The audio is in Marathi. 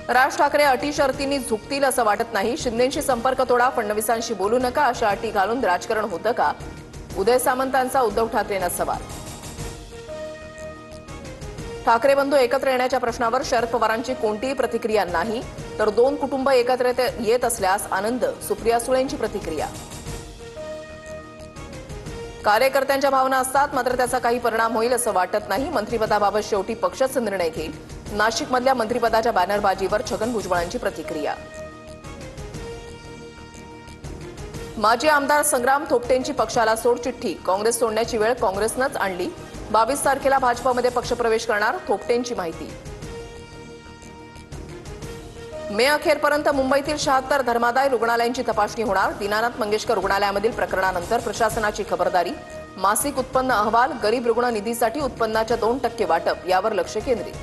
राज ठाकरे अटी शर्तींनी झुकतील असं वाटत नाही. शिंदेंशी संपर्क तोडा, फडणवीसांशी बोलू नका अशा अटी घालून राजकारण होतं का? उदय सामंतांचा उद्धव ठाकरेंना सवाल. ठाकरे बंधू एकत्र येण्याच्या प्रश्नावर शरद पवारांची कोणतीही प्रतिक्रिया नाही. तर दोन कुटुंब एकत्र येत असल्यास आनंद, सुप्रिया सुळेंची प्रतिक्रिया. कार्यकर्त्यांच्या भावना असतात, मात्र त्याचा काही परिणाम होईल असं वाटत नाही. मंत्रिपदाबाबत शेवटी पक्षच निर्णय घेईल. नाशिकमधल्या मंत्रिपदाच्या बॅनरबाजीवर छगन भुजबळांची प्रतिक्रिया. माजी आमदार संग्राम थोपटेंची पक्षाला सोडचिठ्ठी. काँग्रेस सोडण्याची वेळ काँग्रेसनंच आणली. 22 तारखेला भाजपमध्ये पक्षप्रवेश करणार, थोपटेंची माहिती. मे अखेरपर्यंत मुंबईतील 76 धर्मादाय रुग्णालयांची तपासणी होणार. दीनानाथ मंगेशकर रुग्णालयामधील प्रकरणानंतर प्रशासनाची खबरदारी. मासिक उत्पन्न अहवाल, गरीब रुग्ण निधीसाठी उत्पन्नाच्या 2% वाटप यावर लक्ष केंद्रित.